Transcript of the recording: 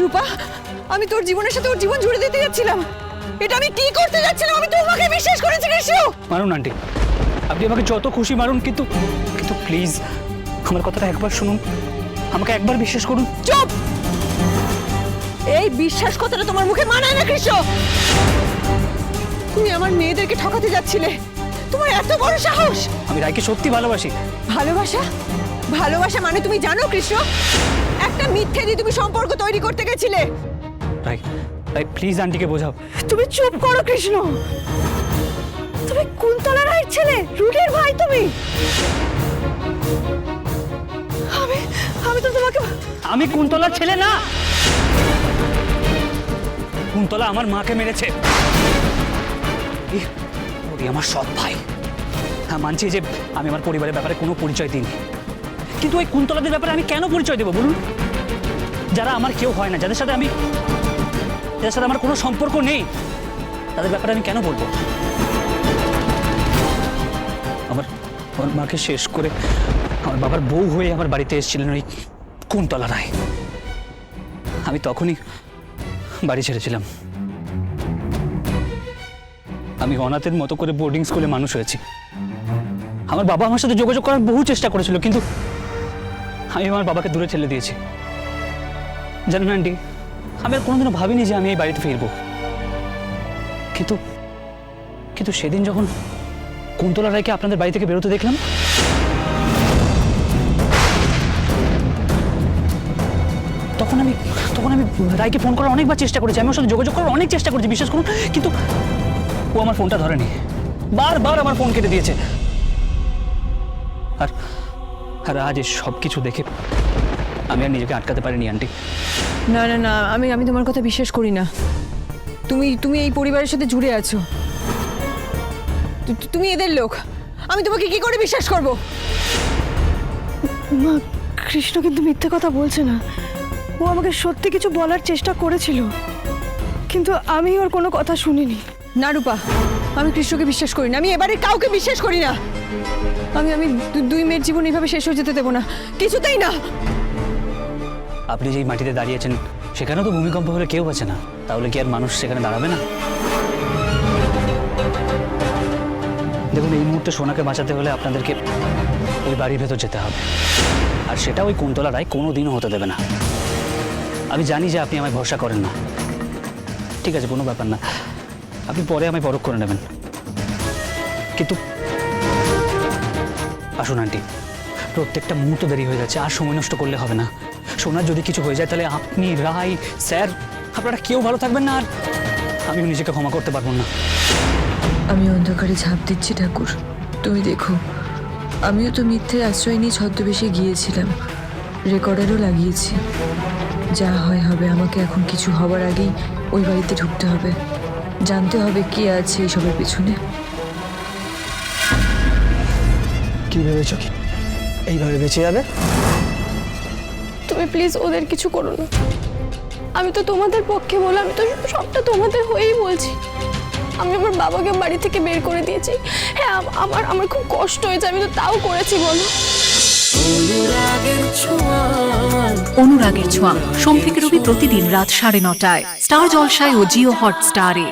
রূপা, আমি তোর জীবনের সাথে ওর জীবন জুড়ে দিতে যাচ্ছিলাম। এটা আমি কি করতে যাচ্ছিলাম? আমি তোমাকে বিশ্বাস করেছি কৃষ্ণ। মারুন আন্টি, আপনি আমাকে যত খুশি মারুন, কিন্তু কিন্তু প্লিজ আমার কথাটা একবার শুনুন, আমাকে একবার বিশ্বাস করুন। চুপ! এই বিশ্বাস কথাটা তোমার মুখে মানায় না কৃষ্ণ। তুমি আমার মেয়েদেরকে ঠকাতে যাচ্ছিলে, তোমার এত বড় সাহস! আমি রায়কে সত্যি ভালোবাসি। ভালোবাসা? ভালোবাসা মানে তুমি জানো কৃষ্ণ, একটা মিথ্যে দিয়ে তুমি সম্পর্ক তৈরি করতে গেছিলে। রাই, রাই প্লিজ আন্টিকে বোঝাও। তুমি চুপ করো কৃষ্ণ। তুমি কুন্তলা রায়ের ছেলে, রুলের ভাই তুমি। আমি আমি তো তোমাকে... আমি কুন্তলার ছেলে না। কুন্তলা আমার মাকে মেরেছে। ওই আমার সৎ ভাই। হ্যাঁ মানছি যে আমি আমার পরিবারের ব্যাপারে কোনো পরিচয় দিইনি, কিন্তু ওই কুন্তলাদের ব্যাপারে আমি কেন পরিচয় দেবো বলুন? যারা আমার কেউ হয় না, যাদের সাথে আমার কোনো সম্পর্ক নেই, তাদের ব্যাপারে আমি কেন বলবো? আমার মাকে শেষ করে আমার বাবার বউ হয়ে আমার বাড়িতে এসেছিলেন ওই কুন্তলা রায়। আমি তখনই বাড়ি ছেড়েছিলাম। আমি অনাথের মতো করে বোর্ডিং স্কুলে মানুষ হয়েছি। আমার বাবা আমার সাথে যোগাযোগ করার বহু চেষ্টা করেছিল, কিন্তু আমি আমার বাবাকে দূরে ঠেলে দিয়েছি। জানেন আন্টি, আমি আর কোনোদিনও ভাবিনি যে আমি এই বাড়িতে ফিরবো। কিন্তু কিন্তু সেদিন যখন কুন্তলা রায়কে আপনাদের বাড়ি থেকে বেরোতে দেখলাম, তখন আমি রায়কে ফোন করার অনেকবার চেষ্টা করেছি, আমি ওর সাথে যোগাযোগ করার অনেক চেষ্টা করেছি, বিশ্বাস করুন, কিন্তু ও আমার ফোনটা ধরেনি, বারবার আমার ফোন কেটে দিয়েছে। আর আজ এই সব কিছু দেখে আমি আর নিজেকে আটকাতে পারিনি আন্টি। না না না, আমি তোমার কথা বিশ্বাস করি না। তুমি এই পরিবারের সাথে জুড়ে আছো, তুমি এদের লোক। আমি তোমাকে কি করে বিশ্বাস করব? মা, কৃষ্ণ কিন্তু মিথ্যে কথা বলছে না। ও আমাকে সত্যি কিছু বলার চেষ্টা করেছিল, কিন্তু আমি ওর কোনো কথা শুনিনি। না রূপা, আমি কৃষ্ণকে বিশ্বাস করি না। আমি এবারে কাউকে বিশ্বাস করি না। আমি দুই মেয়ের জীবন এইভাবে শেষ হয়ে যেতে দেবো না, কিছুতেই না। আপনি যেই মাটিতে দাঁড়িয়েছেন সেখানেও তো ভূমিকম্প হলে কেউ বাঁচে না, তাহলে কি আর মানুষ সেখানে দাঁড়াবে না? দেখুন, এই মুহূর্তে সোনাকে বাঁচাতে হলে আপনাদেরকে ওই বাড়ির ভেতর যেতে হবে, আর সেটা ওই কুন্তলা রায় কোনোদিনও হতে দেবে না। আমি জানি যে আপনি আমায় ভরসা করেন না, ঠিক আছে, কোনো ব্যাপার না, আপনি পরে আমায় পরখ করে নেবেন, কিন্তু আসুন আন্টি, প্রত্যেকটা মুহূর্ত দেরি হয়ে যাচ্ছে, আর সময় নষ্ট করলে হবে না। সোনার যদি কিছু হয়ে যায় তাহলে আপনি, রায়, স্যার, আপনারা কেউ ভালো থাকবেন না, আর আমিও নিজেকে ক্ষমা করতে পারবো না। আমি অন্ধকারে ঝাঁপ দিচ্ছি ঠাকুর, তুমি দেখো। আমিও তো মিথ্যের আশ্রয় নিয়ে ছদ্মবেশে গিয়েছিলাম, রেকর্ডারও লাগিয়েছি। যা হয় হবে, আমাকে এখন কিছু হবার আগেই ওই বাড়িতে ঢুকতে হবে, জানতে হবে কে আছে এইসবের পেছনে। কি ভেবেছ কি এইভাবে বেঁচে যাবে? তুমি প্লিজ ওদের কিছু করো না। আমি তো তোমাদের পক্ষে বলে, আমি তো সবটা তোমাদের হয়েই বলছি। আমি আমার বাবাকে বাড়ি থেকে বের করে দিয়েছি। হ্যাঁ, আমার খুব কষ্ট হয়েছে, আমি তো তাও করেছি। বলো। অনুরাগের ছোঁয়া সোম থেকে রবি প্রতিদিন রাত 9:30টায় স্টার জলসায় ও জিও হটস্টারে।